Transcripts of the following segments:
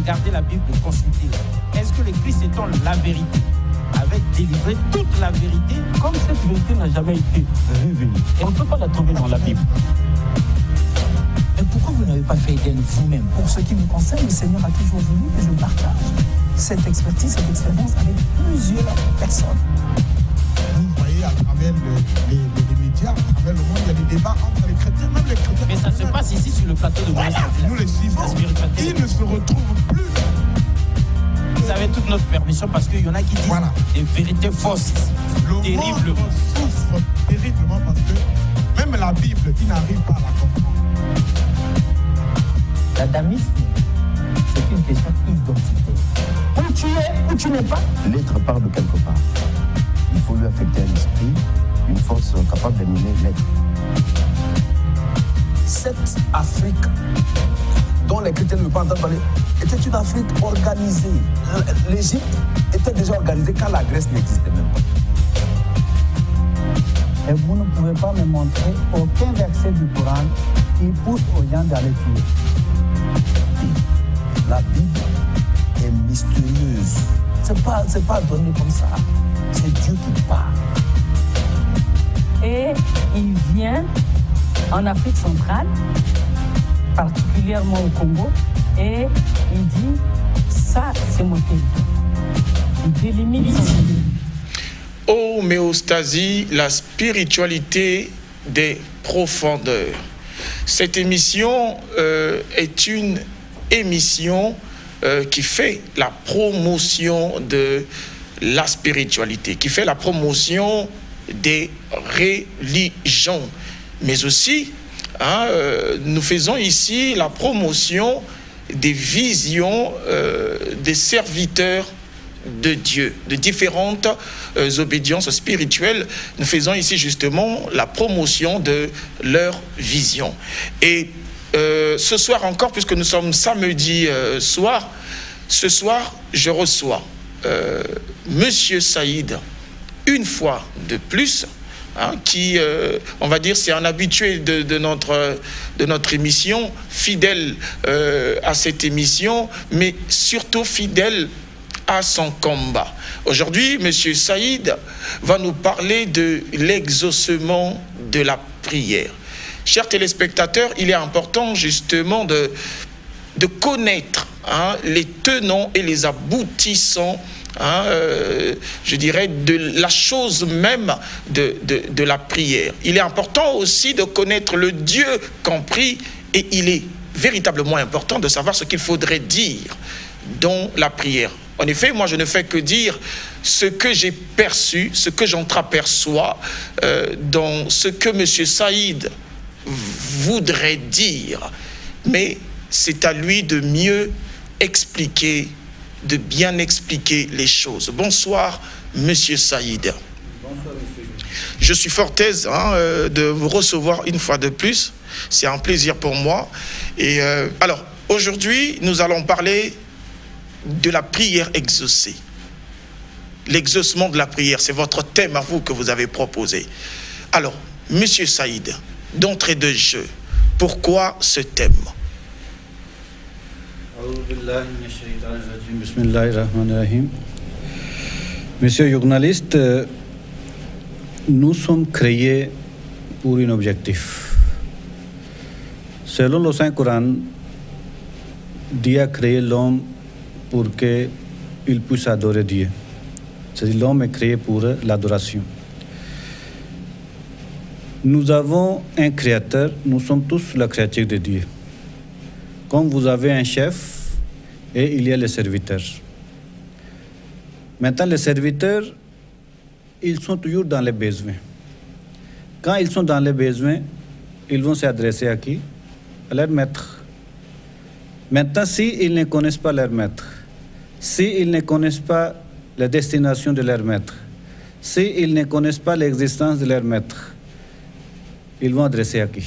regarder la Bible et consulter. Est-ce que le Christ étant la vérité avait délivré toute la vérité? Comme cette vérité n'a jamais été révélée, et on ne peut pas la trouver dans la Bible. Mais pourquoi vous n'avez pas fait Éden vous-même? Pour ce qui me concerne, le Seigneur a toujours voulu que je partage cette expertise, cette expérience avec plusieurs personnes. Vous voyez à travers les médias, à travers le monde, il y a des débats entre les chrétiens, même les chrétiens. Mais ça se passe ici sur le plateau de Moïse. Voilà, nous les suivons. Ils ne se retrouvent plus. Vous avez toute notre permission parce qu'il y en a qui disent des vérités fausses. Le monde souffre terriblement parce que même la Bible, ils n'arrivent pas à la comprendre. L'adamisme, c'est une question identitaire. Où tu es, où tu n'es pas. L'être part de quelque part. Il faut lui affecter un esprit, une force capable d'animer l'être. Cette Afrique dont les chrétiens ne veulent pas entendre parler était une Afrique organisée. L'Égypte était déjà organisée quand la Grèce n'existait même pas. Et vous ne pouvez pas me montrer aucun verset du Coran qui pousse aux gens d'aller tuer. La Bible est mystérieuse. C'est pas donné comme ça. C'est Dieu qui parle. Et il vient en Afrique centrale, particulièrement au Congo, et il dit, ça c'est mon territoire. Il délimite son pays. Homéostasie, la spiritualité des profondeurs. Cette émission est une émission qui fait la promotion de la spiritualité, qui fait la promotion des religions. Mais aussi, nous faisons ici la promotion des visions des serviteurs de Dieu, de différentes obédiences spirituelles. Nous faisons ici justement la promotion de leur vision. Et ce soir encore, puisque nous sommes samedi soir, ce soir, je reçois Monsieur Saïd, une fois de plus, qui, on va dire, c'est un habitué de notre émission, fidèle à cette émission, mais surtout fidèle à son combat. Aujourd'hui, M. Saïd va nous parler de l'exaucement de la prière. Chers téléspectateurs, il est important justement de connaître les tenants et les aboutissants, je dirais, de la chose même de la prière. Il est important aussi de connaître le Dieu qu'on prie, et il est véritablement important de savoir ce qu'il faudrait dire dans la prière. En effet, moi, je ne fais que dire ce que j'ai perçu, ce que j'entreaperçois dans ce que M. Saïd voudrait dire. Mais c'est à lui de mieux expliquer, de bien expliquer les choses. Bonsoir, M. Saïd. Bonsoir, monsieur. Je suis fort aise de vous recevoir une fois de plus. C'est un plaisir pour moi. Et alors, aujourd'hui, nous allons parler de la prière exaucée. L'exaucement de la prière, c'est votre thème à vous que vous avez proposé. Alors, Monsieur Saïd, d'entrée de jeu, pourquoi ce thème? Monsieur le journaliste, nous sommes créés pour un objectif. Selon le Saint-Coran, Dieu a créé l'homme pour qu'il puisse adorer Dieu. C'est-à-dire l'homme est créé pour l'adoration. Nous avons un créateur, nous sommes tous la créature de Dieu. Comme vous avez un chef et il y a les serviteurs. Maintenant, les serviteurs, ils sont toujours dans les besoins. Quand ils sont dans les besoins, ils vont s'adresser à qui? À leur maître. Maintenant, s'ils ne connaissent pas leur maître, s'ils ne connaissent pas la destination de leur maître, s'ils ne connaissent pas l'existence de leur maître, ils vont adresser à qui?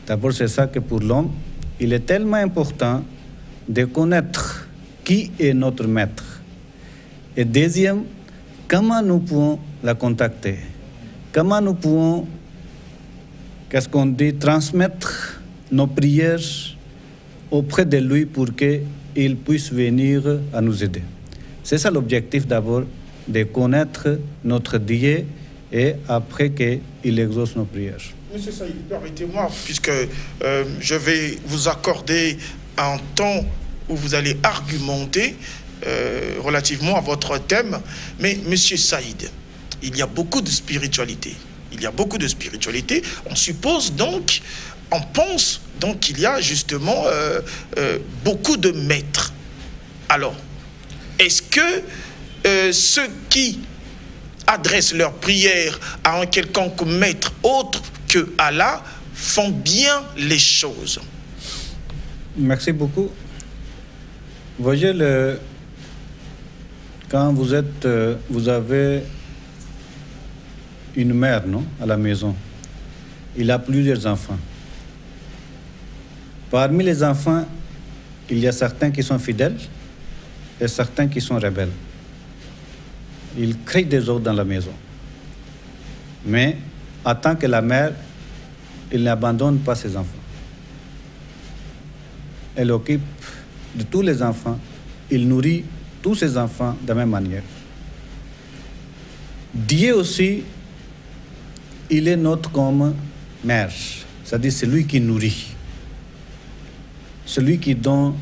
D'abord, c'est ça que pour l'homme, il est tellement important de connaître qui est notre maître. Et deuxième, comment nous pouvons la contacter? Comment nous pouvons, qu'est-ce qu'on dit, transmettre nos prières auprès de lui pour qu'il il puisse venir à nous aider. C'est ça l'objectif d'abord, de connaître notre Dieu et après qu'il exauce nos prières. Monsieur Saïd, permettez-moi, puisque je vais vous accorder un temps où vous allez argumenter relativement à votre thème, mais Monsieur Saïd, il y a beaucoup de spiritualité. Il y a beaucoup de spiritualité. On suppose donc, on pense donc qu'il y a justement beaucoup de maîtres. Alors, est-ce que ceux qui adressent leurs prières à un quelconque maître autre que Allah font bien les choses? Merci beaucoup. Vous voyez, quand vous avez une mère, non, à la maison, il a plusieurs enfants. Parmi les enfants, il y a certains qui sont fidèles et certains qui sont rebelles. Ils créent des ordres dans la maison. Mais en tant que la mère, il n'abandonne pas ses enfants. Elle occupe de tous les enfants. Il nourrit tous ses enfants de la même manière. Dieu aussi, il est notre comme mère. C'est-à-dire celui qui nourrit. Celui qui donne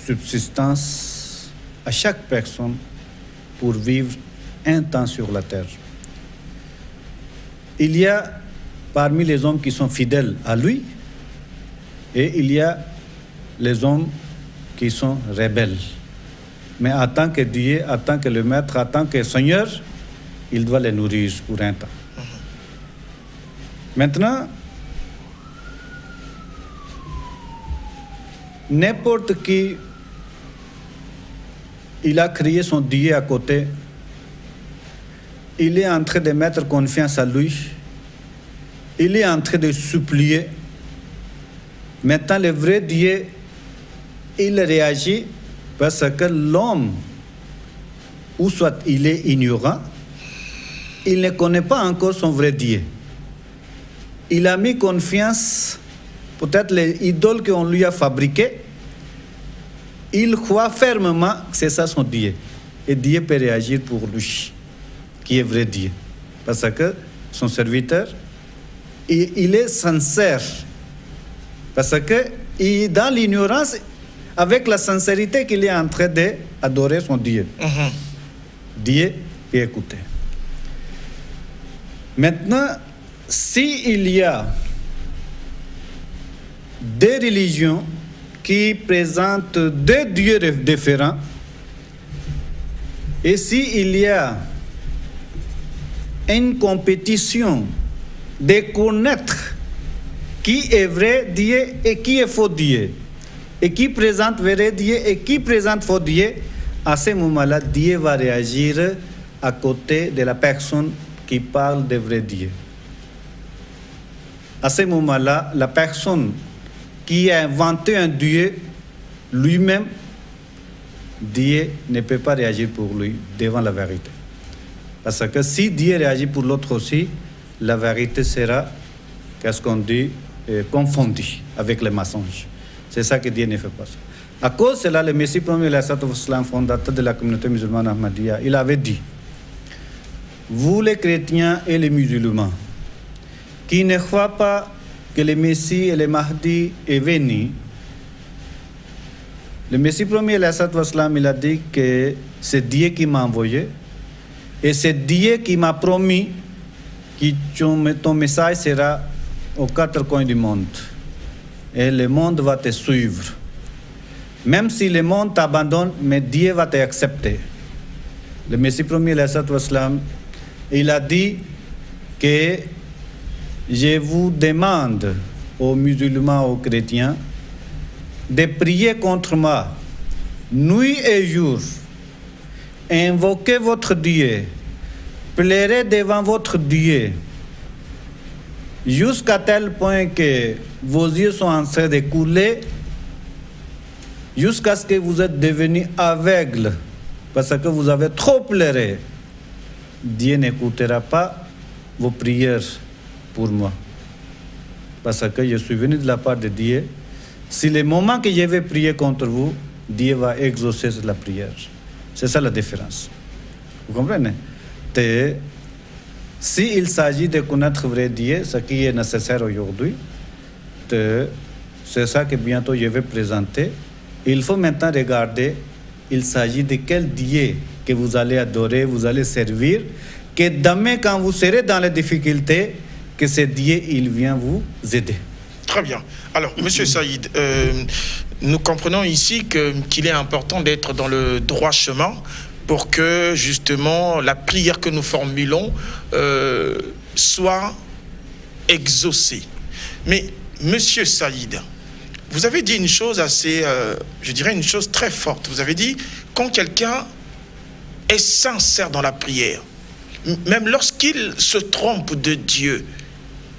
subsistance à chaque personne pour vivre un temps sur la terre. Il y a parmi les hommes qui sont fidèles à lui et il y a les hommes qui sont rebelles. Mais en tant que Dieu, en tant que le Maître, en tant que Seigneur, il doit les nourrir pour un temps. Maintenant, n'importe qui, il a créé son Dieu à côté, il est en train de mettre confiance à lui, il est en train de supplier. Maintenant, le vrai Dieu, il réagit parce que l'homme, ou soit il est ignorant, il ne connaît pas encore son vrai Dieu. Il a mis confiance, peut-être les idoles qu'on lui a fabriquées, il croit fermement que c'est ça son Dieu. Et Dieu peut réagir pour lui, qui est vrai Dieu. Parce que son serviteur, il est sincère. Parce que dans l'ignorance, avec la sincérité qu'il est en train d'adorer son Dieu. Dieu peut écouter. Maintenant, s'il y a des religions qui présentent deux dieux différents, et s'il y a une compétition de connaître qui est vrai Dieu et qui est faux Dieu, et qui présente vrai Dieu et qui présente faux Dieu, à ce moment-là, Dieu va réagir à côté de la personne qui parle de vrai Dieu. À ce moment-là, la personne qui a inventé un Dieu, lui-même, Dieu ne peut pas réagir pour lui devant la vérité. Parce que si Dieu réagit pour l'autre aussi, la vérité sera, qu'est-ce qu'on dit, confondue avec les mensonges. C'est ça que Dieu ne fait pas ça. À cause de cela, le Messie premier, fondateur de la communauté musulmane Ahmadiyya, il avait dit, vous les chrétiens et les musulmans, qui ne croient pas que le Messie et le Mahdi est venu, le Messie premier, il a dit que c'est Dieu qui m'a envoyé et c'est Dieu qui m'a promis que ton message sera aux quatre coins du monde et le monde va te suivre. Même si le monde t'abandonne, mais Dieu va t'accepter. Le Messie premier, il a dit que je vous demande aux musulmans, aux chrétiens, de prier contre moi, nuit et jour. Invoquez votre Dieu, pleurez devant votre Dieu, jusqu'à tel point que vos yeux sont en train de couler, jusqu'à ce que vous êtes devenus aveugles, parce que vous avez trop pleuré. Dieu n'écoutera pas vos prières pour moi. Parce que je suis venu de la part de Dieu. Si le moment que je vais prier contre vous, Dieu va exaucer la prière. C'est ça la différence. Vous comprenez? S'il s'agit de connaître vrai Dieu, ce qui est nécessaire aujourd'hui, c'est ça que bientôt je vais présenter. Il faut maintenant regarder, il s'agit de quel Dieu que vous allez adorer, vous allez servir, que demain, quand vous serez dans les difficultés, que ce Dieu, il vient vous aider. Très bien. Alors, Monsieur Saïd, nous comprenons ici qu'il est important d'être dans le droit chemin pour que, justement, la prière que nous formulons soit exaucée. Mais, Monsieur Saïd, vous avez dit une chose assez, je dirais une chose très forte. Vous avez dit, quand quelqu'un est sincère dans la prière, même lorsqu'il se trompe de Dieu,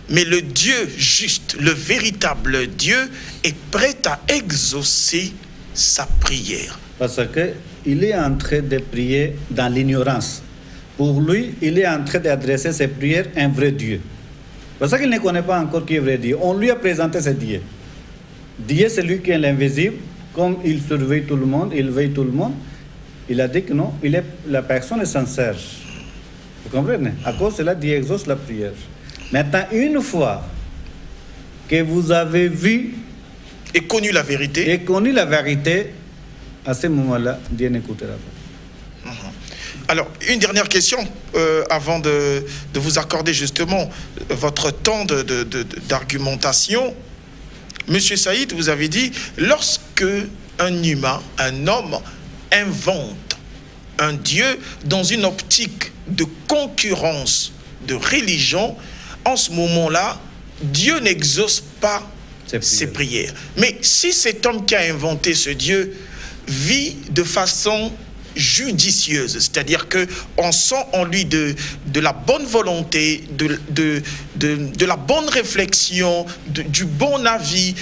mais le Dieu juste, le véritable Dieu, est prêt à exaucer sa prière. Parce qu'il est en train de prier dans l'ignorance. Pour lui, il est en train d'adresser ses prières à un vrai Dieu. Parce qu'il ne connaît pas encore qui est vrai Dieu. On lui a présenté ce Dieu. Dieu, c'est lui qui est l'invisible. Comme il surveille tout le monde, il veille tout le monde. Il a dit que non, la personne est sincère. Vous comprenez? À cause de cela, Dieu exauce la prière. Maintenant, une fois que vous avez vu et connu la vérité, à ce moment-là, Dieu n'écoutera pas. Alors, une dernière question avant de vous accorder justement votre temps d'argumentation. Monsieur Saïd, vous avez dit, lorsque un homme invente un Dieu dans une optique de concurrence de religion, en ce moment-là, Dieu n'exauce pas ses prières. Mais si cet homme qui a inventé ce Dieu vit de façon judicieuse, c'est-à-dire qu'on sent en lui de la bonne volonté, de la bonne réflexion, du bon avis,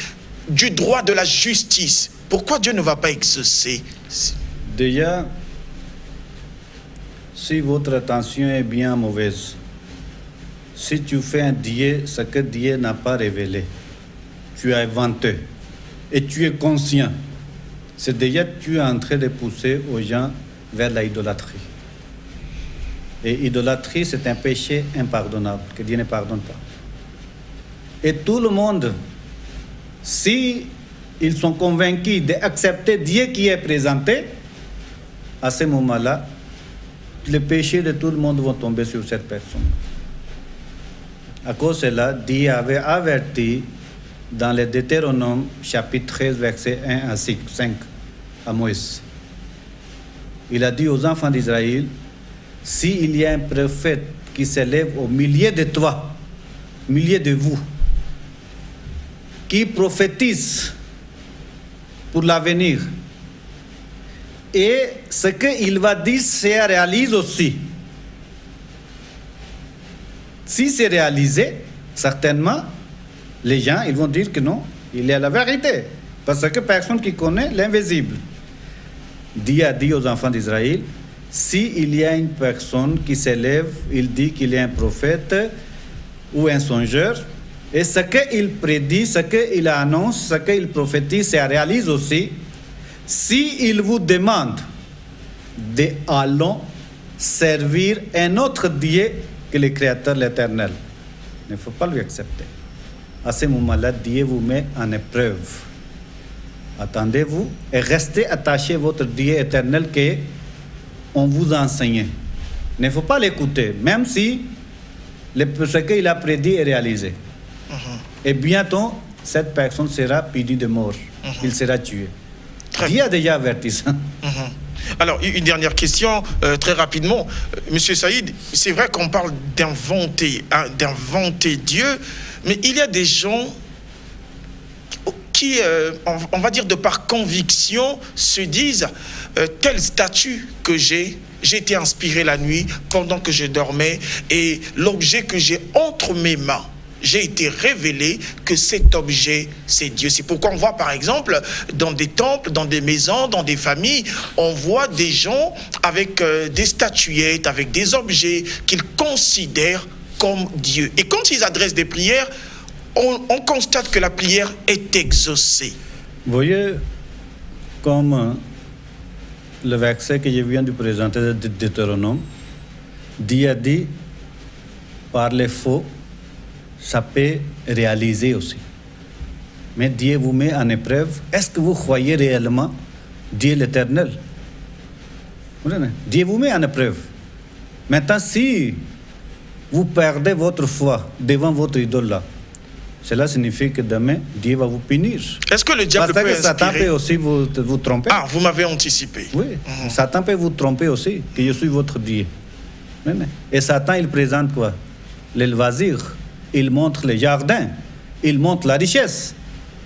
du droit de la justice, pourquoi Dieu ne va pas exaucer? Déjà, si votre attention est bien mauvaise, si tu fais un Dieu, ce que Dieu n'a pas révélé, tu as inventé et tu es conscient, c'est déjà tu es en train de pousser aux gens vers l'idolâtrie. Et l'idolâtrie, c'est un péché impardonnable, que Dieu ne pardonne pas. Et tout le monde, si ils sont convaincus d'accepter Dieu qui est présenté, à ce moment-là, les péchés de tout le monde vont tomber sur cette personne. À cause de cela, Dieu avait averti dans le Deutéronome, chapitre 13, verset 1 à 5, à Moïse. Il a dit aux enfants d'Israël, s'il y a un prophète qui s'élève au milieu de toi, au milieu de vous, qui prophétise pour l'avenir, et ce qu'il va dire se réalise aussi. Si c'est réalisé, certainement, les gens ils vont dire que non, il y a la vérité. Parce que personne qui connaît l'invisible. Dieu a dit aux enfants d'Israël, s'il y a une personne qui s'élève, il dit qu'il est un prophète ou un songeur, et ce qu'il prédit, ce qu'il annonce, ce qu'il prophétise, se réalise aussi. S'il vous demande d'allons servir un autre Dieu que le Créateur, l'Éternel, il ne faut pas lui accepter. À ce moment-là, Dieu vous met en épreuve. Attendez-vous et restez attachés à votre Dieu éternel qu'on vous a enseigné. Il ne faut pas l'écouter, même si ce qu'il a prédit est réalisé. Et bientôt, cette personne sera punie de mort. Il sera tué. Dieu a déjà averti ça. Alors, une dernière question, très rapidement. Monsieur Saïd, c'est vrai qu'on parle d'inventer Dieu, mais il y a des gens qui, on va dire de par conviction, se disent tel statut que j'ai été inspiré la nuit pendant que je dormais, et l'objet que j'ai entre mes mains, j'ai été révélé que cet objet, c'est Dieu. C'est pourquoi on voit, par exemple, dans des temples, dans des maisons, dans des familles, on voit des gens avec des statuettes, avec des objets qu'ils considèrent comme Dieu. Et quand ils adressent des prières, on constate que la prière est exaucée. Vous voyez, comme le verset que je viens de présenter de Deutéronome, Dieu a dit, par les faux, ça peut réaliser aussi. Mais Dieu vous met en épreuve. Est-ce que vous croyez réellement Dieu l'Éternel? Dieu vous met en épreuve. Maintenant, si vous perdez votre foi devant votre idole là, cela signifie que demain, Dieu va vous punir. Est-ce que le diable Parce peut que Satan inspirer... peut aussi vous tromper. Ah, vous m'avez anticipé. Oui, Satan peut vous tromper aussi, que je suis votre Dieu. Et Satan, il présente quoi? Les loisirs, il montre les jardins, il montre la richesse,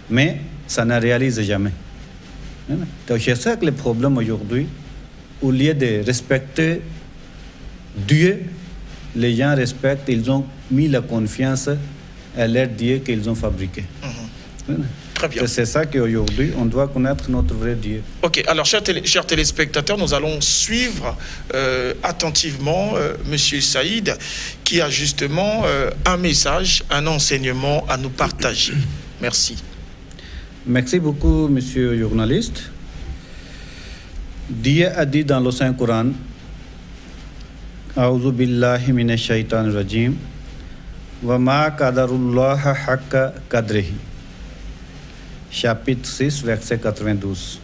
mais ça ne réalise jamais. Donc c'est ça que le problème aujourd'hui, au lieu de respecter Dieu, les gens respectent, ils ont mis la confiance à leur Dieu qu'ils ont fabriqué. Très bien. C'est ça qu'aujourd'hui, on doit connaître notre vrai Dieu. Ok, alors chers téléspectateurs, nous allons suivre attentivement Monsieur Saïd, qui a justement un message, un enseignement à nous partager. Merci. Merci beaucoup, monsieur le journaliste. Dieu a dit dans le Saint-Coran, A'udhu billahi minash shaitanir rajim, wa ma qadarullaha haqqa qadrihi. Chapitre 6, verset 92.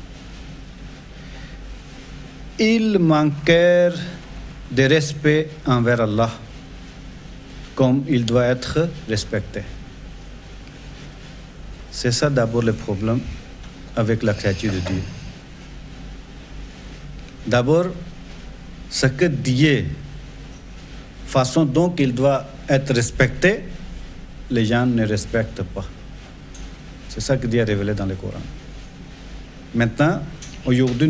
Ils manquèrent de respect envers Allah, comme il doit être respecté. C'est ça d'abord le problème avec la créature de Dieu. D'abord, ce que Dieu, façon dont il doit être respecté, les gens ne respectent pas. C'est ça que Dieu a révélé dans le Coran. Maintenant, aujourd'hui,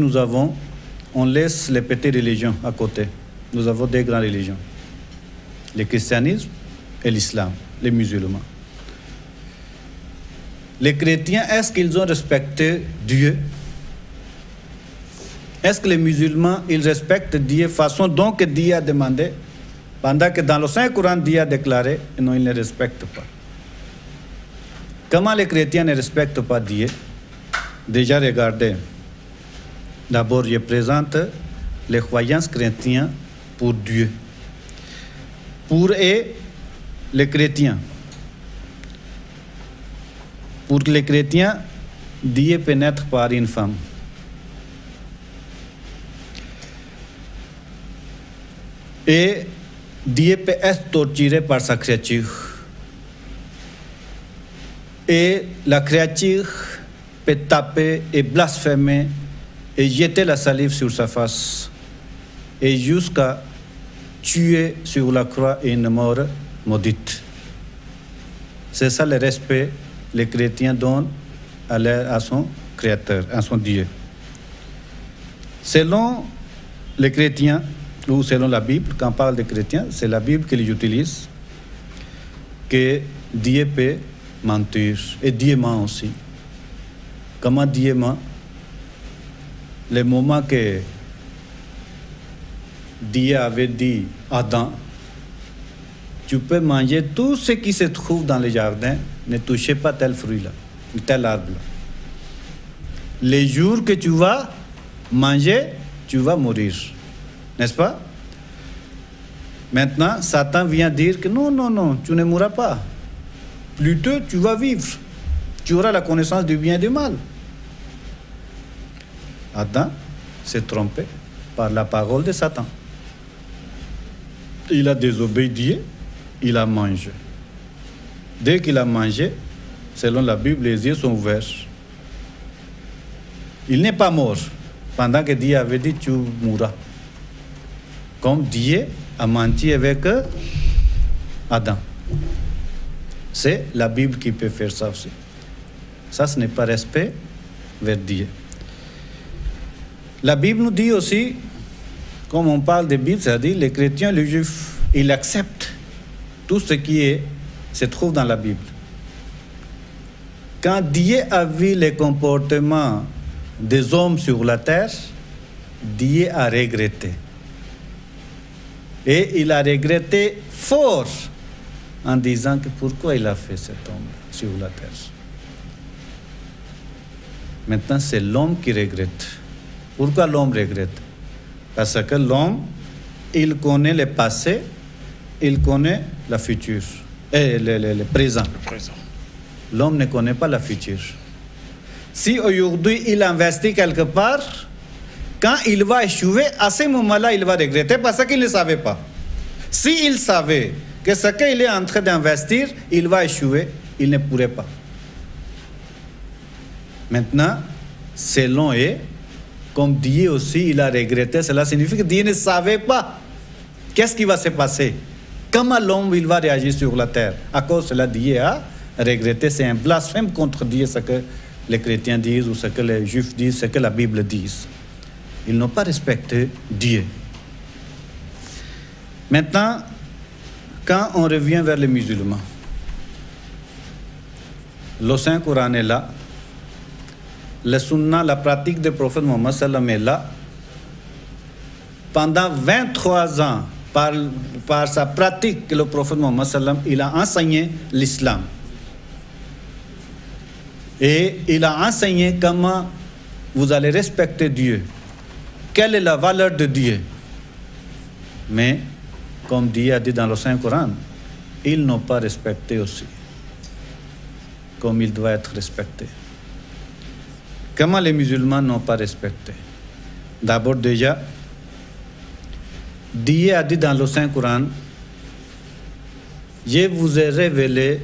on laisse les petites religions à côté. Nous avons deux grandes religions. Le christianisme et l'islam, les musulmans. Les chrétiens, est-ce qu'ils ont respecté Dieu? Est-ce que les musulmans, ils respectent Dieu façon dont Dieu a demandé, pendant que dans le Saint-Coran, Dieu a déclaré, non, ils ne respectent pas. Comment les chrétiens ne respectent pas Dieu? Déjà, regardez. D'abord, je présente les croyances chrétiennes pour Dieu. Pour eux, les chrétiens. Pour les chrétiens, Dieu peut naître par une femme. Et Dieu peut être torturé par sa créature. Et la créature peut taper et blasphémer et jeter la salive sur sa face. Et jusqu'à tuer sur la croix une mort maudite. C'est ça le respect que les chrétiens donnent à son Créateur, à son Dieu. Selon les chrétiens, ou selon la Bible, quand on parle des chrétiens, c'est la Bible qu'ils utilisent, que Dieu peut mentir. Et Dieu ment aussi. Comment Dieu ment? Le moment que Dieu avait dit à Adam, tu peux manger tout ce qui se trouve dans le jardin, ne touchez pas tel fruit-là, tel arbre-là. Les jours que tu vas manger, tu vas mourir. N'est-ce pas? Maintenant, Satan vient dire que non, tu ne mourras pas. Plutôt, tu vas vivre. Tu auras la connaissance du bien et du mal. Adam s'est trompé par la parole de Satan. Il a désobéi, il a mangé. Dès qu'il a mangé, selon la Bible, les yeux sont ouverts. Il n'est pas mort pendant que Dieu avait dit tu mourras. Comme Dieu a menti avec Adam. C'est la Bible qui peut faire ça aussi. Ça, ce n'est pas respect vers Dieu. La Bible nous dit aussi, comme on parle de Bible, c'est-à-dire les chrétiens, les juifs, ils acceptent tout ce qui se trouve dans la Bible. Quand Dieu a vu les comportements des hommes sur la terre, Dieu a regretté. Et il a regretté fort en disant que pourquoi il a fait cet homme sur la terre. Maintenant, c'est l'homme qui regrette. Pourquoi l'homme regrette? Parce que l'homme, il connaît le passé, il connaît le futur, et le présent. L'homme ne connaît pas le futur. Si aujourd'hui il investit quelque part, quand il va échouer, à ce moment-là, il va regretter parce qu'il ne savait pas. S'il savait que ce qu'il est en train d'investir, il va échouer, il ne pourrait pas. Maintenant, selon eux, comme Dieu aussi, il a regretté, cela signifie que Dieu ne savait pas qu'est-ce qui va se passer. Comment l'homme il va réagir sur la terre. À cause de cela, Dieu a regretté. C'est un blasphème contre Dieu, ce que les chrétiens disent, ou ce que les juifs disent, ce que la Bible dit. Ils n'ont pas respecté Dieu. Maintenant, quand on revient vers les musulmans, le Saint-Coran est là, le Sunna, la pratique du prophète Mohammed sallam est là. Pendant 23 ans, par sa pratique, le prophète Mohammed sallam, il a enseigné l'islam. Et il a enseigné comment vous allez respecter Dieu. Quelle est la valeur de Dieu? Mais, comme Dieu a dit dans le Saint-Coran, ils n'ont pas respecté aussi, comme il doit être respecté. Comment les musulmans n'ont pas respecté? D'abord déjà, Dieu a dit dans le Saint-Coran, je vous ai révélé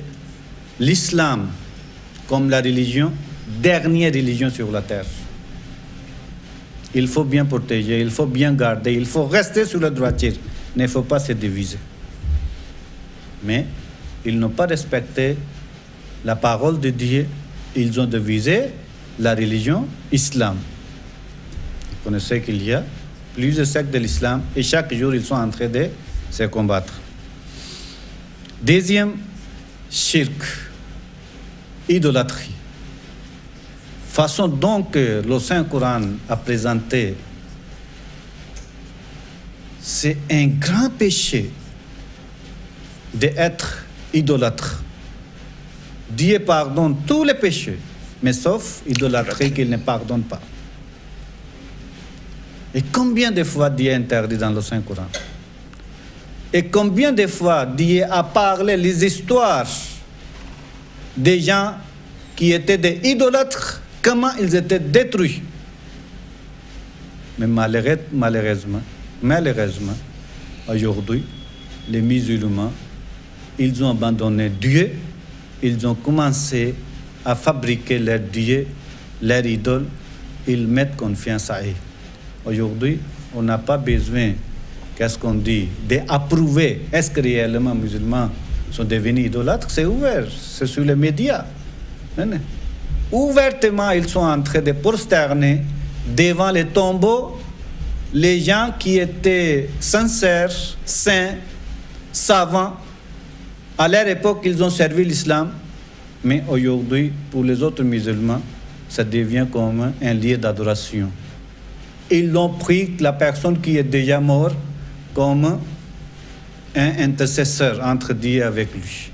l'islam comme la religion, dernière religion sur la terre. Il faut bien protéger, il faut bien garder, il faut rester sur la droiture. Il ne faut pas se diviser. Mais ils n'ont pas respecté la parole de Dieu. Ils ont divisé la religion islam. Vous connaissez qu'il y a plusieurs sectes de l'islam et chaque jour ils sont en train de se combattre. Deuxième, shirk, idolâtrie. Façon donc que le Saint-Coran a présenté, c'est un grand péché d'être idolâtre. Dieu pardonne tous les péchés, mais sauf idolâtrie qu'il ne pardonne pas. Et combien de fois Dieu interdit dans le Saint-Coran? Et combien de fois Dieu a parlé les histoires des gens qui étaient des idolâtres, comment ils étaient détruits. Mais malheureusement, aujourd'hui, les musulmans, ils ont abandonné Dieu, ils ont commencé à fabriquer leurs dieux, leurs idoles, ils mettent confiance à eux. Aujourd'hui, on n'a pas besoin, qu'est-ce qu'on dit, d'approuver. Est-ce que réellement les musulmans sont devenus idolâtres? C'est ouvert, c'est sur les médias. Ouvertement, ils sont en train de prosterner devant les tombeaux les gens qui étaient sincères, saints, savants. À leur époque, ils ont servi l'islam, mais aujourd'hui, pour les autres musulmans, ça devient comme un lieu d'adoration. Ils ont pris la personne qui est déjà morte comme un intercesseur entre Dieu et lui.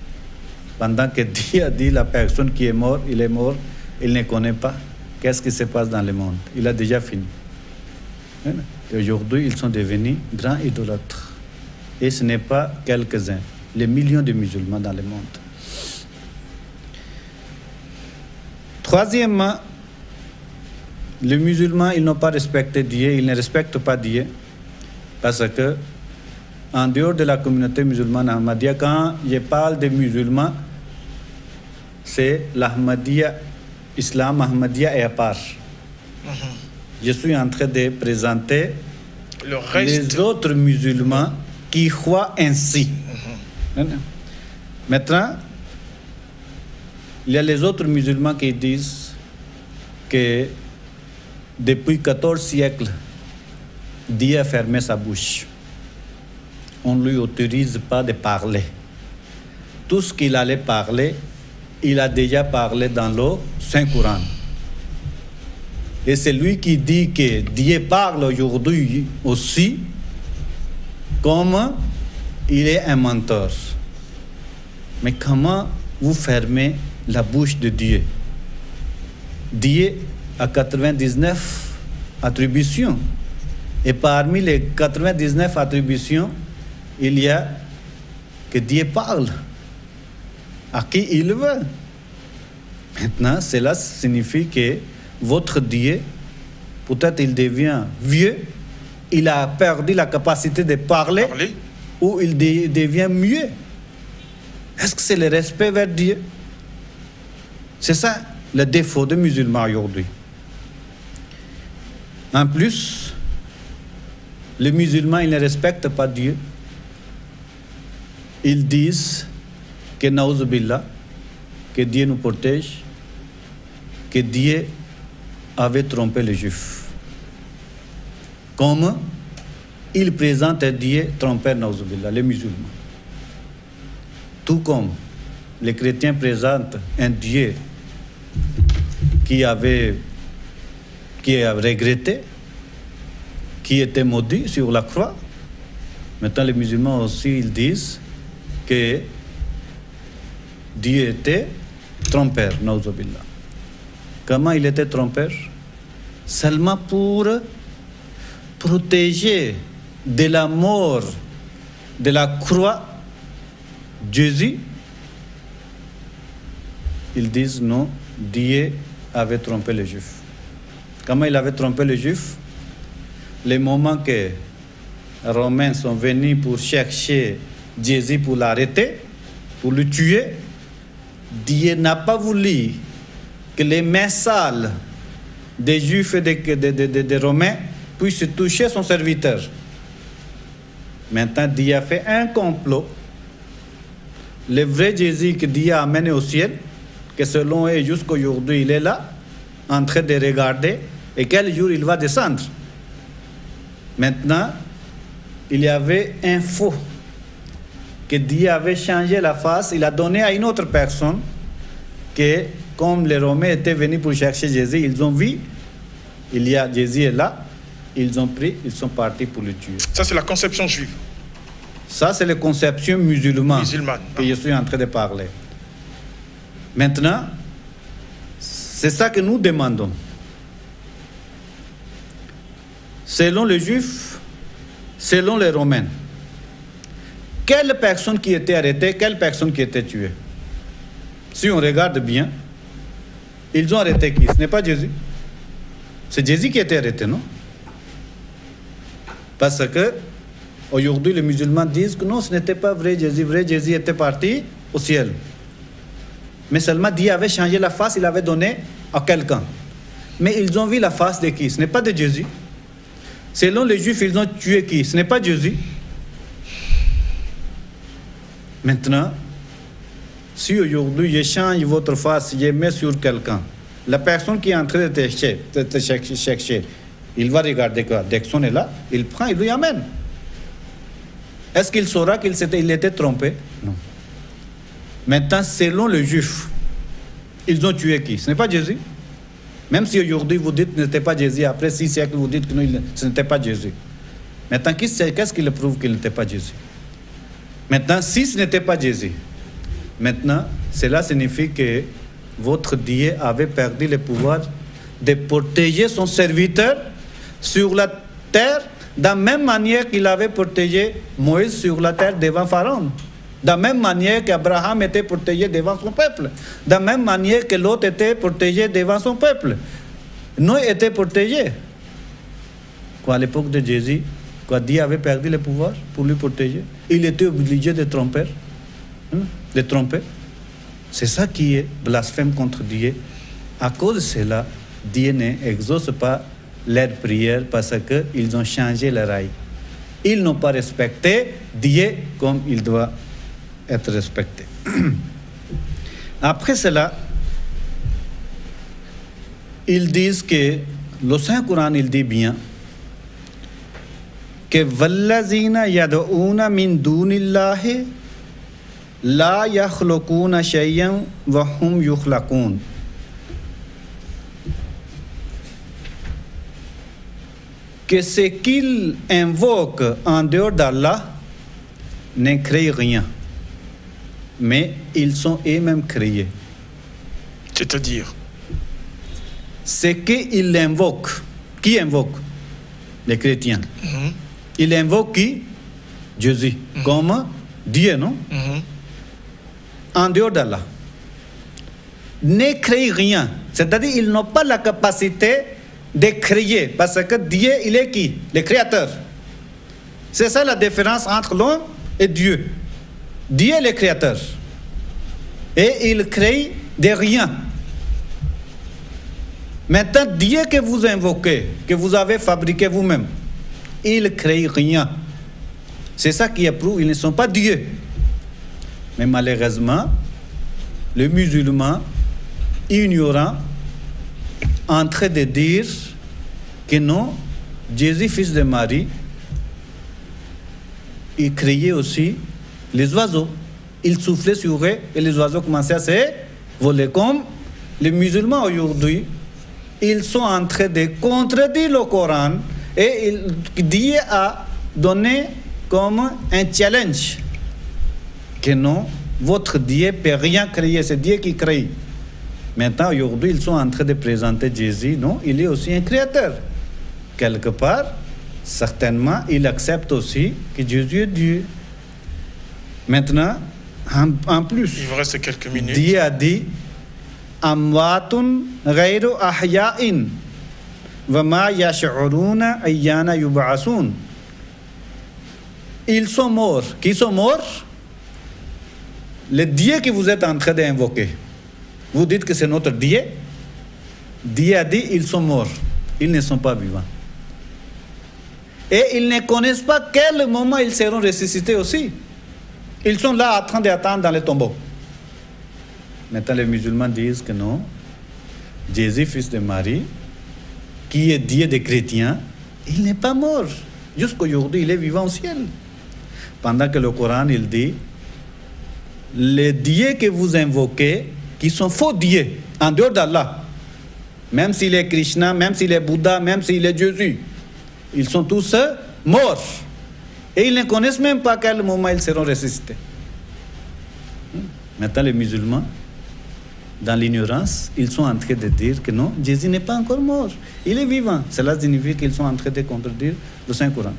Pendant que Dieu a dit la personne qui est morte, il ne connaît pas qu'est-ce qui se passe dans le monde. Il a déjà fini. Et aujourd'hui, ils sont devenus grands idolâtres. Et ce n'est pas quelques-uns, les millions de musulmans dans le monde. Troisièmement, les musulmans, ils n'ont pas respecté Dieu, ils ne respectent pas Dieu, parce que en dehors de la communauté musulmane Ahmadiyya, quand je parle des musulmans, c'est l'Ahmadiyya, Islam Ahmadiyya est à part. Je suis en train de présenter les autres musulmans qui croient ainsi. Maintenant, il y a les autres musulmans qui disent que depuis 14 siècles, Dieu a fermé sa bouche. On ne lui autorise pas de parler. Tout ce qu'il allait parler, il a déjà parlé dans le Saint-Coran. Et c'est lui qui dit que Dieu parle aujourd'hui aussi comme il est un menteur. Mais comment vous fermez la bouche de Dieu? Dieu a 99 attributions. Et parmi les 99 attributions, il y a que Dieu parle à qui il veut. Maintenant, cela signifie que votre Dieu, peut-être il devient vieux, il a perdu la capacité de parler. Ou il devient mieux. Est-ce que c'est le respect vers Dieu? C'est ça le défaut des musulmans aujourd'hui. En plus, les musulmans, ils ne respectent pas Dieu. Ils disent que Naouz Billah, que Dieu nous protège, que Dieu avait trompé les Juifs. Comme ils présentent Dieu trompeur, Naouz Billah, les musulmans. Tout comme les chrétiens présentent un Dieu qui a regretté, qui était maudit sur la croix. Maintenant, les musulmans aussi, ils disent que Dieu était trompeur, Naouz Billah. Comment il était trompeur? Seulement pour protéger de la mort de la croix Jésus. Ils disent non, Dieu avait trompé les Juifs. Comment il avait trompé les Juifs? Les moments que les Romains sont venus pour chercher Jésus pour l'arrêter, pour le tuer, Dieu n'a pas voulu que les mains sales des Juifs et des Romains puissent toucher son serviteur. Maintenant, Dieu a fait un complot. Le vrai Jésus que Dieu a amené au ciel, que selon eux, jusqu'aujourd'hui, il est là, en train de regarder, et quel jour il va descendre. Maintenant, il y avait un faux, que Dieu avait changé la face, il a donné à une autre personne, que comme les Romains étaient venus pour chercher Jésus, ils ont vu, Jésus est là, ils ont pris, ils sont partis pour le tuer. Ça, c'est la conception juive. Ça, c'est la conception musulmane que je suis en train de parler. Maintenant, c'est ça que nous demandons. Selon les Juifs, selon les Romains, quelle personne qui était arrêtée, quelle personne qui était tuée? Si on regarde bien, ils ont arrêté qui? Ce n'est pas Jésus. C'est Jésus qui était arrêté, non? Parce que aujourd'hui, les musulmans disent que non, ce n'était pas vrai Jésus était parti au ciel. Mais seulement Dieu avait changé la face, il avait donné à quelqu'un. Mais ils ont vu la face de qui? Ce n'est pas de Jésus. Selon les Juifs, ils ont tué qui? Ce n'est pas Jésus. Maintenant, si aujourd'hui je change votre face, je mets sur quelqu'un, la personne qui est en train de te chercher, il va regarder quoi? Dès que son est là, il prend, il lui amène. Est-ce qu'il saura qu'il était trompé? Non. Maintenant, selon les Juifs, ils ont tué qui? Ce n'est pas Jésus. Même si aujourd'hui vous dites que ce n'était pas Jésus, après 6 siècles vous dites que non, ce n'était pas Jésus. Maintenant, qu'est-ce qui le prouve qu'il n'était pas Jésus? Maintenant, si ce n'était pas Jésus, maintenant, cela signifie que votre Dieu avait perdu le pouvoir de protéger son serviteur sur la terre, de la même manière qu'il avait protégé Moïse sur la terre devant Pharaon. De la même manière qu'Abraham était protégé devant son peuple. De la même manière que l'autre était protégé devant son peuple. Noé était protégé. À l'époque de Jésus, Dieu avait perdu le pouvoir pour lui protéger. Il était obligé de tromper. C'est ça qui est blasphème contre Dieu. À cause de cela, Dieu n'exauce pas leurs prières parce qu'ils ont changé le rail. Ils n'ont pas respecté Dieu comme il doit être respecté. Après cela, ils disent que le Saint-Coran, il dit bien que Vallazina yad'una min dunillahi la yakhluquna shay'an wa hum yukhlaqun. Que ce qu'ils invoquent en dehors d'Allah ne créent rien, mais ils sont eux-mêmes créés. C'est-à-dire? c'est qu'ils l'invoquent. Qui invoque? Les chrétiens. Ils invoquent qui? Jésus. Comme Dieu, non? En dehors d'Allah. Ne créent rien. C'est-à-dire qu'ils n'ont pas la capacité de créer. Parce que Dieu, il est qui? Le créateur. C'est ça la différence entre l'homme et Dieu. Dieu est le créateur. Et il crée de rien. Maintenant, Dieu que vous invoquez, que vous avez fabriqué vous-même, il ne crée rien. C'est ça qui approuve, ils ne sont pas Dieu. Mais malheureusement, les musulmans ignorants en train de dire que non, Jésus, fils de Marie, il créait aussi les oiseaux. Il soufflait sur eux et les oiseaux commençaient à se voler. Comme les musulmans aujourd'hui, ils sont en train de contredire le Coran et Dieu a donné comme un challenge que non, votre Dieu ne peut rien créer, c'est Dieu qui crée. Maintenant, aujourd'hui, ils sont en train de présenter Jésus, non, il est aussi un créateur. Quelque part, certainement, il accepte aussi que Jésus est Dieu. Maintenant, en plus, il vous reste quelques minutes. Dieu a dit Amwatun ghayru ahya'in wa ma yash'uruna ayyana yub'asun. Ils sont morts. Qui sont morts? Le Dieu que vous êtes en train d'invoquer. Vous dites que c'est notre Dieu. Dieu a dit ils sont morts. Ils ne sont pas vivants. Et ils ne connaissent pas quel moment ils seront ressuscités aussi. Ils sont là en train d'attendre dans les tombeaux. Maintenant, les musulmans disent que non, Jésus, fils de Marie, qui est Dieu des chrétiens, il n'est pas mort. Jusqu'aujourd'hui, il est vivant au ciel. Pendant que le Coran, il dit, les dieux que vous invoquez, qui sont faux dieux, en dehors d'Allah, même s'il est Krishna, même s'il est Bouddha, même s'il est Jésus, ils sont tous morts. Et ils ne connaissent même pas à quel moment ils seront ressuscités. Maintenant, les musulmans, dans l'ignorance, ils sont en train de dire que non, Jésus n'est pas encore mort. Il est vivant. Cela signifie qu'ils sont en train de contredire le Saint-Coran.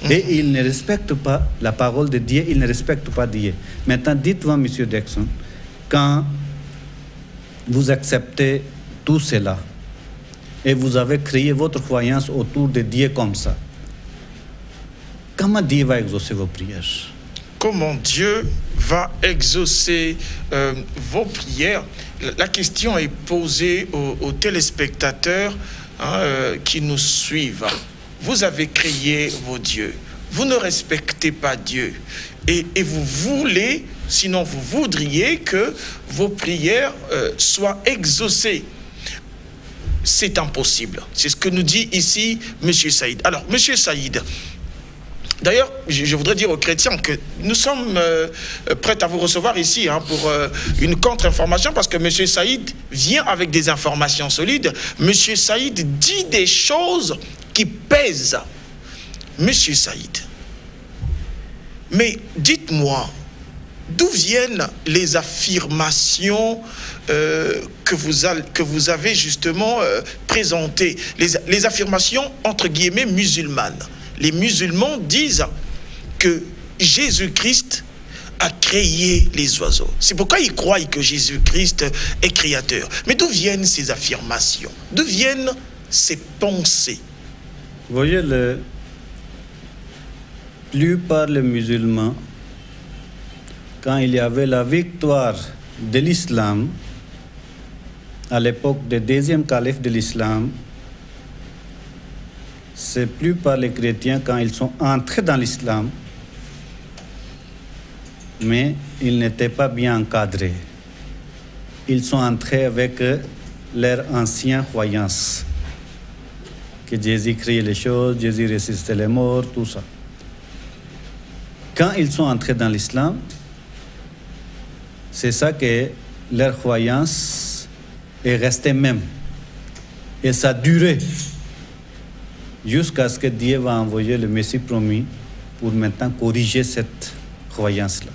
Et ils ne respectent pas la parole de Dieu, ils ne respectent pas Dieu. Maintenant, dites-moi, M. Dixon, quand vous acceptez tout cela et vous avez créé votre croyance autour de Dieu comme ça, comment Dieu va exaucer vos prières? Comment Dieu va exaucer vos prières? La question est posée aux téléspectateurs qui nous suivent. Vous avez créé vos dieux. Vous ne respectez pas Dieu. Et vous voulez, sinon vous voudriez que vos prières soient exaucées. C'est impossible. C'est ce que nous dit ici M. Saïd. Alors, M. Saïd, d'ailleurs, je voudrais dire aux chrétiens que nous sommes prêts à vous recevoir ici pour une contre-information parce que M. Saïd vient avec des informations solides. M. Saïd dit des choses qui pèsent. M. Saïd, mais dites-moi, d'où viennent les affirmations que vous avez justement présentées, les affirmations entre guillemets musulmanes? Les musulmans disent que Jésus-Christ a créé les oiseaux. C'est pourquoi ils croient que Jésus-Christ est créateur. Mais d'où viennent ces affirmations? D'où viennent ces pensées? Vous voyez, la plupart des musulmans, quand il y avait la victoire de l'islam, à l'époque du deuxième calife de l'islam, c'est plus par les chrétiens quand ils sont entrés dans l'islam, mais ils n'étaient pas bien encadrés. Ils sont entrés avec leurs anciennes croyances, que Jésus créait les choses, Jésus ressuscitait les morts, tout ça. Quand ils sont entrés dans l'islam, c'est ça que leur croyance est restée même. Et ça a duré jusqu'à ce que Dieu va envoyer le Messie promis pour maintenant corriger cette croyance-là.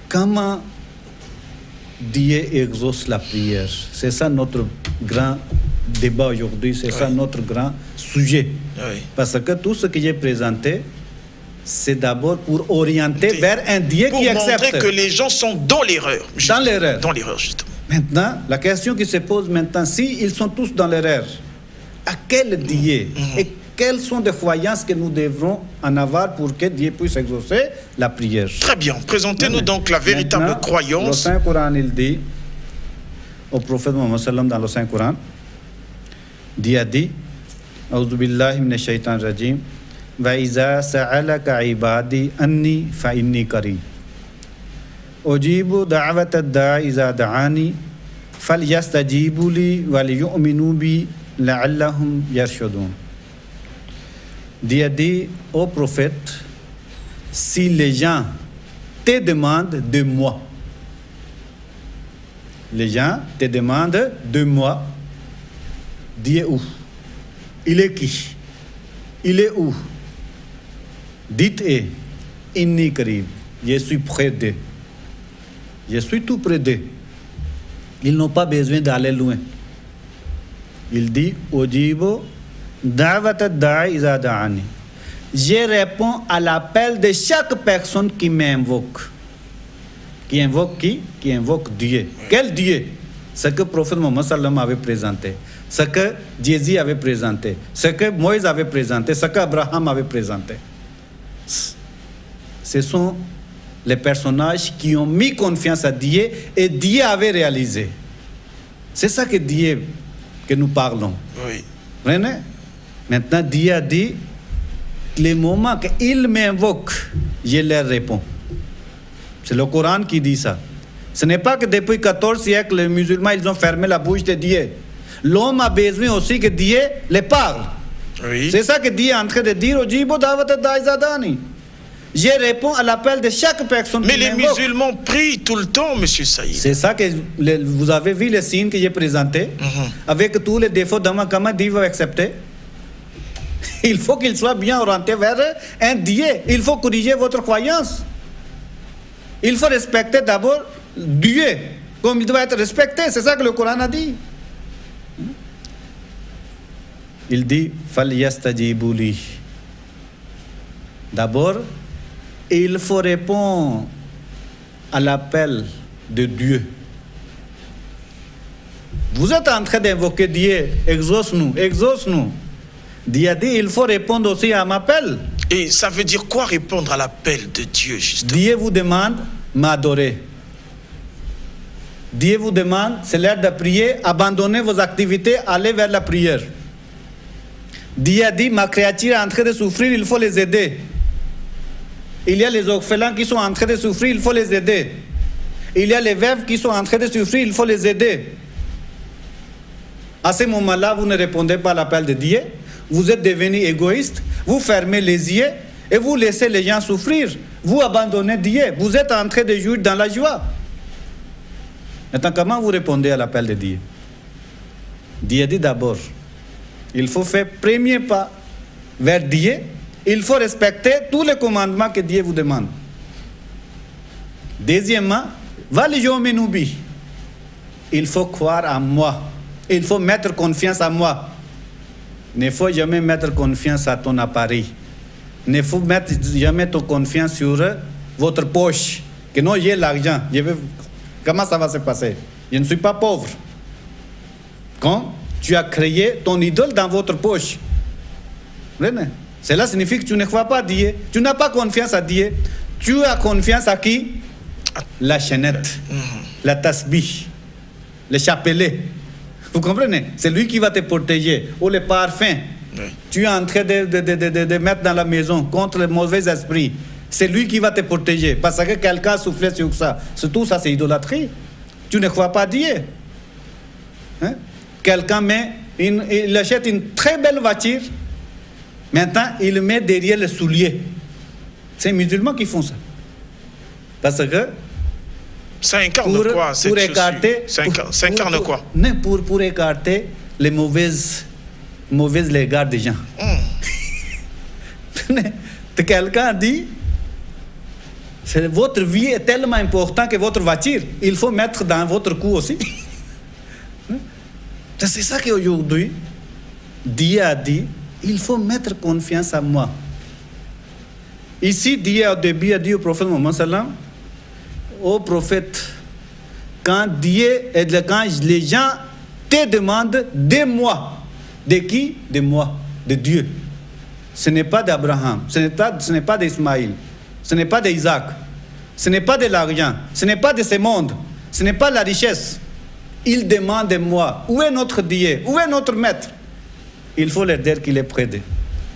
Comment Dieu exauce la prière. C'est ça notre grand débat aujourd'hui, c'est ça notre grand sujet. Parce que tout ce que j'ai présenté, c'est d'abord pour orienter vers un Dieu qui accepte. Pour montrer que les gens sont dans l'erreur. Dans l'erreur. Dans l'erreur, justement. Maintenant, la question qui se pose maintenant, s'ils sont tous dans l'erreur, à quel Dieu et quelles sont les croyances que nous devrons en avoir pour que Dieu puisse exaucer la prière? Très bien. Présentez-nous donc la véritable maintenant, croyance. Le Saint-Coran, il dit au prophète Mohammed sallam dans le Saint-Coran, Dieu a dit, A'udhu billahi minash shaitanir rajim, wa iza sa'alaka ibadi anni fa inni qarib. Ujibu da'wata ad-da'i iza da'ani falyastajibu li wa liyu'minu bi la'allahum yarshudun. Dieu a dit au prophète, si les gens te demandent de moi, les gens te demandent de moi, Dieu est où? Il est qui? Il est où? Dites-et, inni qarib, je suis près d'eux. Je suis tout près d'eux. Ils n'ont pas besoin d'aller loin. Il dit, Ojibo, da'wat ad-da'i iza da'ani. Je réponds à l'appel de chaque personne qui m'invoque. Qui invoque qui? Qui invoque Dieu. Quel Dieu? Ce que le prophète Mohammed sallam avait présenté, ce que Jésus avait présenté, ce que Moïse avait présenté, ce qu'Abraham avait présenté. Ce sont les personnages qui ont mis confiance à Dieu et Dieu avait réalisé. C'est ça que Dieu, que nous parlons. Oui. René? Maintenant, Dieu a dit, les moments qu'ils m'invoquent, je leur réponds. C'est le Coran qui dit ça. Ce n'est pas que depuis 14 siècles, les musulmans, ils ont fermé la bouche de Dieu. L'homme a besoin aussi que Dieu les parle. Oui. C'est ça que Dieu est en train de dire. Je réponds à l'appel de chaque personne. Mais les musulmans prient tout le temps, monsieur Saïd. C'est ça que vous avez vu les signes que j'ai présentés. Avec tous les défauts d'Ama, comment Dieu va accepter? Il faut qu'il soit bien orienté vers un Dieu. Il faut corriger votre croyance. Il faut respecter d'abord Dieu comme il doit être respecté. C'est ça que le Coran a dit. Il dit falyastajibu li. D'abord, il faut répondre à l'appel de Dieu. Vous êtes en train d'invoquer Dieu, exauce-nous, exauce-nous. Dieu a dit, il faut répondre aussi à m'appel. Et ça veut dire quoi répondre à l'appel de Dieu, justement? Dieu vous demande m'adorer. Dieu vous demande, c'est l'heure de prier, abandonnez vos activités, allez vers la prière. Dieu a dit, ma créature est en train de souffrir, il faut les aider. Il y a les orphelins qui sont en train de souffrir, il faut les aider. Il y a les veuves qui sont en train de souffrir, il faut les aider. À ce moment-là, vous ne répondez pas à l'appel de Dieu. Vous êtes devenu égoïste, vous fermez les yeux et vous laissez les gens souffrir. Vous abandonnez Dieu. Vous êtes en train de jouir dans la joie. Maintenant, comment vous répondez à l'appel de Dieu? Dieu dit d'abord, il faut faire premier pas vers Dieu. Il faut respecter tous les commandements que Dieu vous demande. Deuxièmement, il faut croire en moi. Il faut mettre confiance en moi. Il ne faut jamais mettre confiance à ton appareil. Il ne faut mettre jamais ton confiance sur votre poche. Que non, j'ai l'argent. Comment ça va se passer? Je ne suis pas pauvre. Quand tu as créé ton idole dans votre poche. Cela signifie que tu ne crois pas à Dieu. Tu n'as pas confiance à Dieu. Tu as confiance à qui? La chaînette, la tasbih, le chapelet. Vous comprenez? C'est lui qui va te protéger. Ou le parfum. Oui. Tu es en train de mettre dans la maison contre le mauvais esprit. C'est lui qui va te protéger. Parce que quelqu'un souffle sur ça. Tout ça, c'est idolâtrie. Tu ne crois pas à Dieu. Hein? Quelqu'un il achète une très belle voiture. Maintenant, il met derrière le soulier. C'est les musulmans qui font ça. Parce que ça incarne quoi cette pour écarter, ça incarne quoi? Non, pour écarter les mauvaises regards des gens. Quelqu'un dit, Votre vie est tellement importante que votre voiture, il faut mettre dans votre cou aussi. C'est ça qu'aujourd'hui, Dieu a dit, il faut mettre confiance en moi. Ici, Dieu au début a dit au prophète Mohammed sallam, au prophète, quand les gens te demandent de moi, de qui? De moi, de Dieu. Ce n'est pas d'Abraham, ce n'est pas d'Ismaïl, ce n'est pas d'Isaac, ce n'est pas de l'argent, ce n'est pas de ce monde, ce n'est pas la richesse. Ils demandent de moi, où est notre Dieu, où est notre maître? Il faut leur dire qu'il est près d'eux.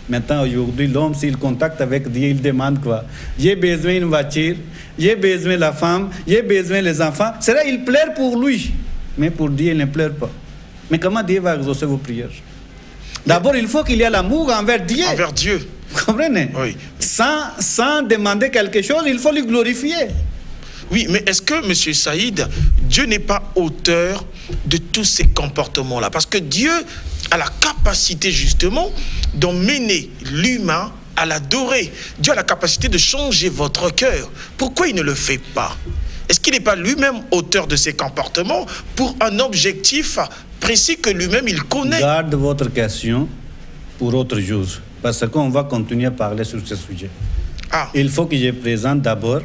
Maintenant, aujourd'hui, l'homme, s'il contacte avec Dieu, il demande quoi? J'ai besoin d'une voiture, j'ai besoin de la femme, j'ai besoin des enfants. C'est là, il pleure pour lui. Mais pour Dieu, il ne pleure pas. Mais comment Dieu va exaucer vos prières? D'abord, il faut qu'il y ait l'amour envers Dieu. Envers Dieu. Vous comprenez? Oui. Sans demander quelque chose, il faut lui glorifier. Oui, mais est-ce que, M. Saïd, Dieu n'est pas auteur de tous ces comportements-là? Parce que Dieu a la capacité, justement, d'emmener l'humain à l'adorer. Dieu a la capacité de changer votre cœur. Pourquoi il ne le fait pas? Est-ce qu'il n'est pas lui-même auteur de ces comportements pour un objectif précis que lui-même il connaît? Garde votre question pour autre chose, parce qu'on va continuer à parler sur ce sujet. Il faut que je présente d'abord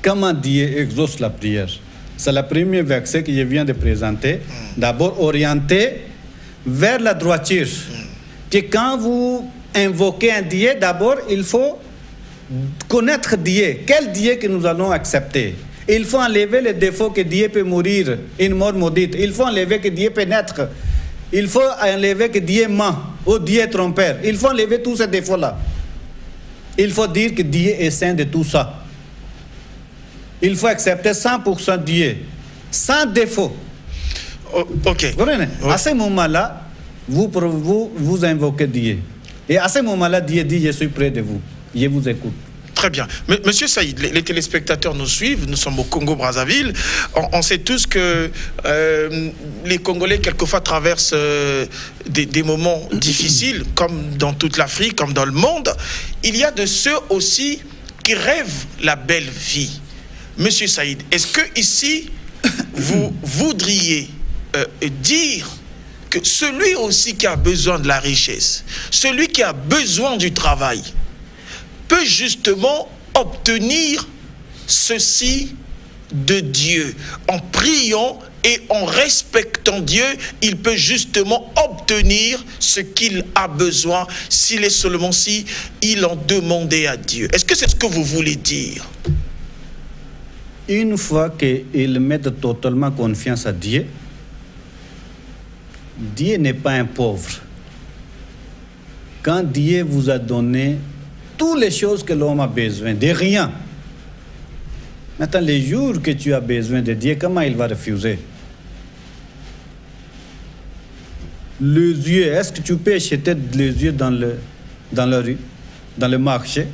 comment Dieu exauce la prière. C'est le premier verset que je viens de présenter. D'abord, orienté vers la droiture. Que quand vous invoquez un Dieu, d'abord, il faut connaître Dieu. Quel Dieu que nous allons accepter? Il faut enlever les défauts que Dieu peut mourir, une mort maudite. Il faut enlever que Dieu peut naître. Il faut enlever que Dieu ment ou Dieu est trompeur. Il faut enlever tous ces défauts-là. Il faut dire que Dieu est saint de tout ça. Il faut accepter 100% Dieu, sans défaut. Ok. À ce moment-là, vous invoquez Dieu. Et à ce moment-là, Dieu dit, je suis près de vous. Je vous écoute. Très bien. Monsieur Saïd, les téléspectateurs nous suivent, nous sommes au Congo-Brazzaville. On sait tous que les Congolais, quelquefois, traversent des moments difficiles, comme dans toute l'Afrique, comme dans le monde. Il y a de ceux aussi qui rêvent la belle vie. Monsieur Saïd, est-ce que ici, vous voudriez dire que celui aussi qui a besoin de la richesse, celui qui a besoin du travail, peut justement obtenir ceci de Dieu? En priant et en respectant Dieu, il peut justement obtenir ce qu'il a besoin, s'il est seulement si il en demandait à Dieu. Est-ce que c'est ce que vous voulez dire? Une fois qu'ils mettent totalement confiance à Dieu, Dieu n'est pas un pauvre. Quand Dieu vous a donné toutes les choses que l'homme a besoin, de rien. Maintenant, les jours que tu as besoin de Dieu, comment il va refuser? Les yeux, est-ce que tu peux acheter les yeux dans la rue, dans le marché?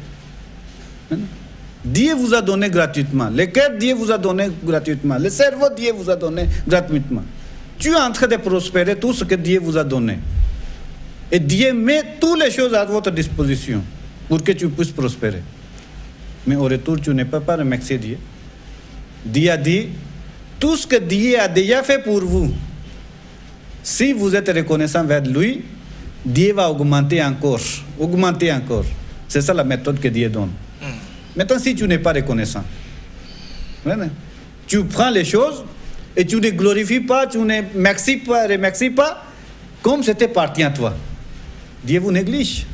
Dieu vous a donné gratuitement. Le cœur, Dieu vous a donné gratuitement. Le cerveau, Dieu vous a donné gratuitement. Tu es en train de prospérer tout ce que Dieu vous a donné. Et Dieu met toutes les choses à votre disposition pour que tu puisses prospérer. Mais au retour, tu ne peux pas remercier Dieu. Dieu a dit, tout ce que Dieu a déjà fait pour vous, si vous êtes reconnaissant vers lui, Dieu va augmenter encore. Augmenter encore. C'est ça la méthode que Dieu donne. Maintenant, si tu n'es pas reconnaissant, tu prends les choses et tu ne glorifies pas, tu ne remercies pas, comme c'était parti à toi. Dieu vous néglige.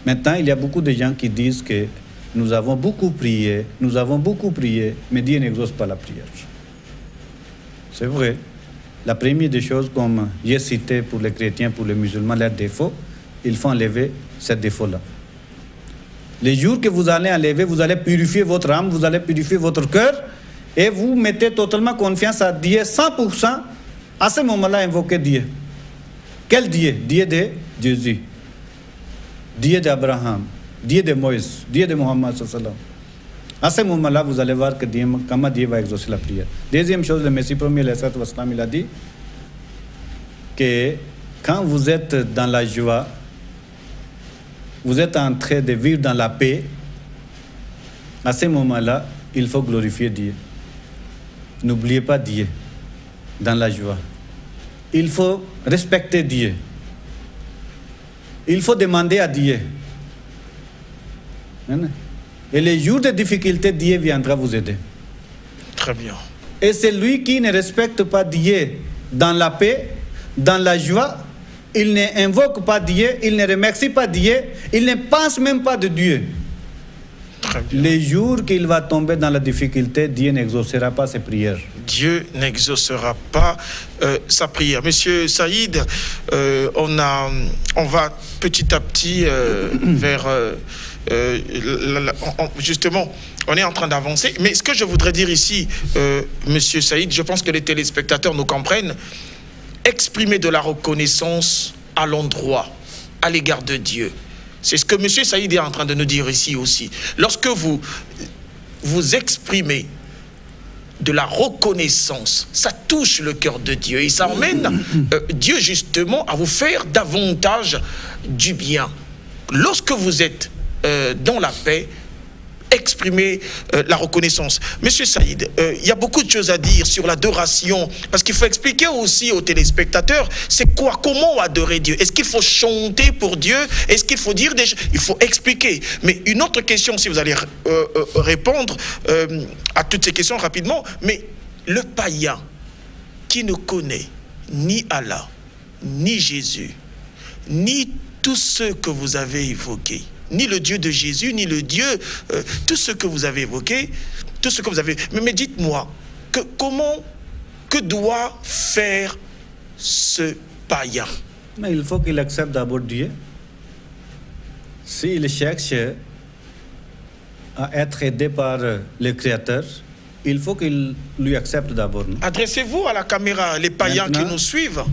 Maintenant, il y a beaucoup de gens qui disent que nous avons beaucoup prié, mais Dieu n'exauce pas la prière. C'est vrai. La première des choses, comme j'ai cité pour les chrétiens, pour les musulmans, leurs défauts, il faut enlever ces défauts-là. Les jours que vous allez enlever, vous allez purifier votre âme, vous allez purifier votre cœur, et vous mettez totalement confiance à Dieu, 100%. À ce moment-là, invoquez Dieu. Quel Dieu? Dieu de Jésus, Dieu d'Abraham, Dieu de Moïse, Dieu de Mohammed. À ce moment-là, vous allez voir que comment Dieu va exaucer la prière. Deuxième chose, le Messie premier, il a dit que quand vous êtes dans la joie, vous êtes en train de vivre dans la paix, À ce moment-là, il faut glorifier Dieu. N'oubliez pas Dieu dans la joie. Il faut respecter Dieu. Il faut demander à Dieu. Et les jours de difficulté, Dieu viendra vous aider. Très bien. Et celui qui ne respecte pas Dieu dans la paix, dans la joie, il n'invoque pas Dieu, il ne remercie pas Dieu, il ne pense même pas de Dieu. Les jours qu'il va tomber dans la difficulté, Dieu n'exaucera pas ses prières. Dieu n'exaucera pas sa prière. Monsieur Saïd, on va petit à petit vers... justement, on est en train d'avancer. Mais ce que je voudrais dire ici, Monsieur Saïd, je pense que les téléspectateurs nous comprennent, exprimer de la reconnaissance à l'endroit, à l'égard de Dieu. C'est ce que M. Saïd est en train de nous dire ici aussi. Lorsque vous exprimez de la reconnaissance, ça touche le cœur de Dieu et ça emmène Dieu justement à vous faire davantage du bien. Lorsque vous êtes dans la paix, exprimez la reconnaissance. Monsieur Saïd, il y a beaucoup de choses à dire sur l'adoration, parce qu'il faut expliquer aussi aux téléspectateurs, c'est quoi, comment adorer Dieu? Est-ce qu'il faut chanter pour Dieu? Est-ce qu'il faut dire des choses? Il faut expliquer. Mais une autre question, si vous allez répondre à toutes ces questions rapidement, mais le païen qui ne connaît ni Allah, ni Jésus, ni tous ceux que vous avez évoqués, ni le Dieu de Jésus, ni le Dieu, tout ce que vous avez évoqué, tout ce que vous avez... Mais dites-moi, que doit faire ce païen? Mais il faut qu'il accepte d'abord Dieu. S'il cherche à être aidé par le Créateur, il faut qu'il lui accepte d'abord. Adressez-vous à la caméra, les païens qui nous suivent.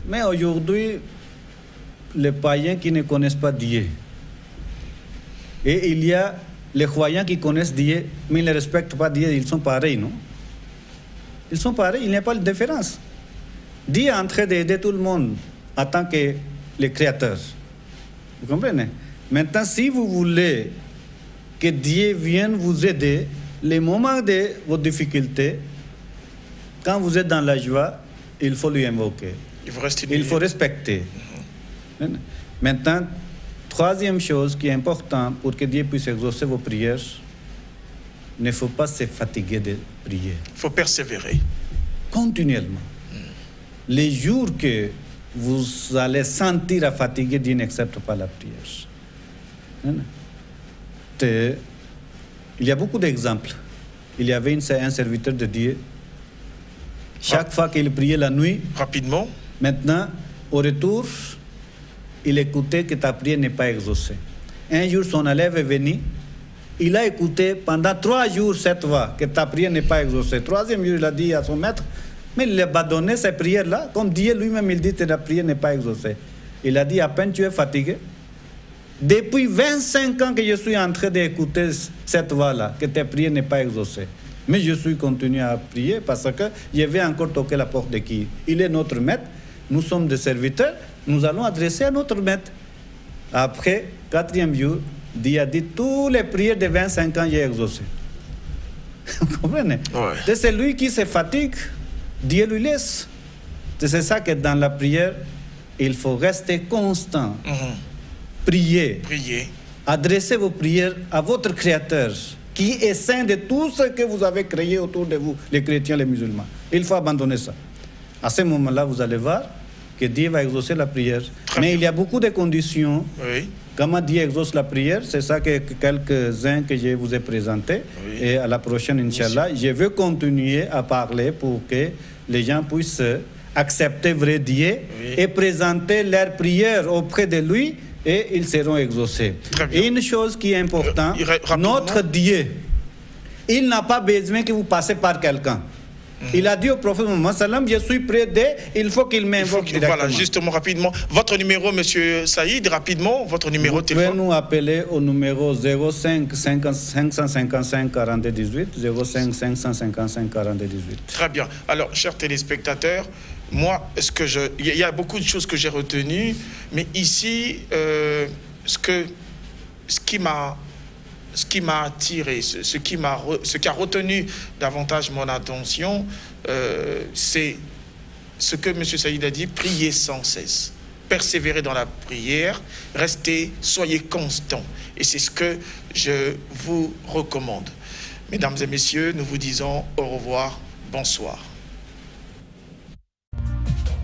Mais aujourd'hui, les païens qui ne connaissent pas Dieu. Et il y a les croyants qui connaissent Dieu, mais ils ne respectent pas Dieu, ils sont pareils, non? Ils sont pareils, il n'y a pas de différence. Dieu est en train d'aider tout le monde en tant que le Créateur. Vous comprenez? Maintenant, si vous voulez que Dieu vienne vous aider, les moments de vos difficultés, quand vous êtes dans la joie, il faut lui invoquer. Il faut respecter. Maintenant, troisième chose qui est importante pour que Dieu puisse exaucer vos prières, il ne faut pas se fatiguer de prier. Il faut persévérer. Continuellement. Les jours que vous allez sentir fatigué, Dieu n'accepte pas la prière. Il y a beaucoup d'exemples. Il y avait un serviteur de Dieu. Chaque fois qu'il priait la nuit, rapidement, maintenant, au retour, il écoutait que ta prière n'est pas exaucée. Un jour, son élève est venu. Il a écouté pendant 3 jours cette voix, que ta prière n'est pas exaucée. Troisième jour, il a dit à son maître, mais il a donné ces prières-là, comme Dieu lui-même, il dit que ta prière n'est pas exaucée. Il a dit, à peine tu es fatigué. Depuis 25 ans que je suis en train d'écouter cette voix-là, que ta prière n'est pas exaucée. Mais je suis continué à prier parce que je vais encore toquer la porte de qui? Il est notre maître, nous sommes des serviteurs, nous allons adresser à notre maître. Après, 4e jour, Dieu a dit, tous les prières de 25 ans, j'ai exaucé. Vous comprenez? Ouais. C'est celui qui se fatigue, Dieu lui laisse. C'est ça que dans la prière, il faut rester constant. Prier. Adressez vos prières à votre Créateur, qui est saint de tout ce que vous avez créé autour de vous, les chrétiens, les musulmans. Il faut abandonner ça. À ce moment-là, vous allez voir que Dieu va exaucer la prière. Mais il y a beaucoup de conditions. Oui. Comment Dieu exauce la prière, c'est ça que quelques-uns que je vous ai présentés. Oui. Et à la prochaine, Inch'Allah, je veux continuer à parler pour que les gens puissent accepter vrai Dieu et présenter leurs prières auprès de lui et ils seront exaucés. Et une chose qui est importante, notre Dieu, il n'a pas besoin que vous passez par quelqu'un. Il a dit au prophète Mohammed, je suis prêt il faut qu'il m'invoque directement. Voilà, justement, rapidement. Votre numéro, monsieur Saïd, rapidement, votre numéro de téléphone. Vous pouvez nous appeler au numéro 05 555 42 18, 05 555 42 18. Très bien. Alors, chers téléspectateurs, moi, il y a beaucoup de choses que j'ai retenues, mais ici, ce qui m'a ce qui m'a attiré, ce qui a retenu davantage mon attention, c'est ce que M. Saïd a dit, priez sans cesse. Persévérez dans la prière, restez, soyez constants. Et c'est ce que je vous recommande. Mesdames et messieurs, nous vous disons au revoir, bonsoir.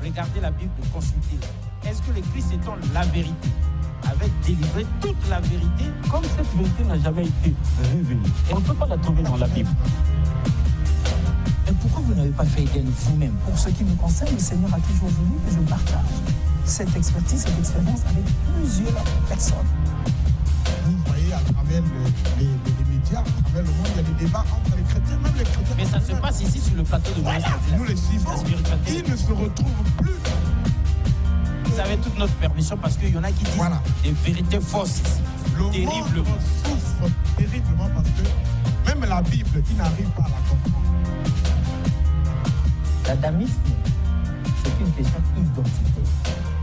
Regardez la Bible, consultez-la. Est-ce que le Christ étant la vérité avait délivré toute la vérité? Comme cette vérité n'a jamais été révélée, et on ne peut pas la trouver dans la Bible. Mais pourquoi vous n'avez pas fait Éden vous-même? Pour ce qui me concerne, le Seigneur a toujours voulu que je partage cette expertise, cette expérience avec plusieurs personnes. Vous voyez à travers les médias, à travers le monde, il y a des débats entre les chrétiens, même les chrétiens. Mais ça se passe ici sur le plateau de Voilà, nous les suivons. Ils ne se retrouvent plus. Vous avez toute notre permission parce qu'il y en a qui disent des vérités fausses ici. Le monde souffre terriblement parce que même la Bible, ils n'arrivent pas à la comprendre. L'adamisme, c'est une question identitaire.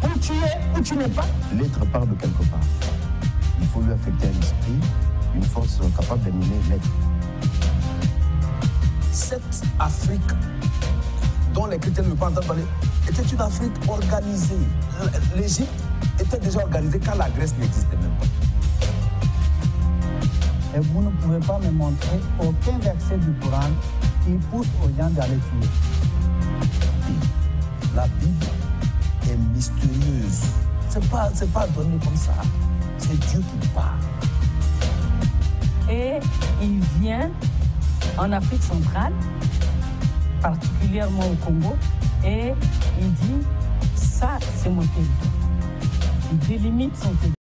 Où tu es, où tu n'es pas. L'être part de quelque part. Il faut lui affecter un esprit, une force capable d'animer l'être. Cette Afrique dont les chrétiens ne peuvent pas entendre parler était une Afrique organisée. L'Égypte était déjà organisée quand la Grèce n'existait même pas. Et vous ne pouvez pas me montrer aucun verset du Coran qui pousse aux gens d'aller tuer. La Bible est mystérieuse. C'est pas donné comme ça. C'est Dieu qui parle. Et il vient en Afrique centrale, particulièrement au Congo, et il dit, ça c'est mon territoire. Il délimite son territoire.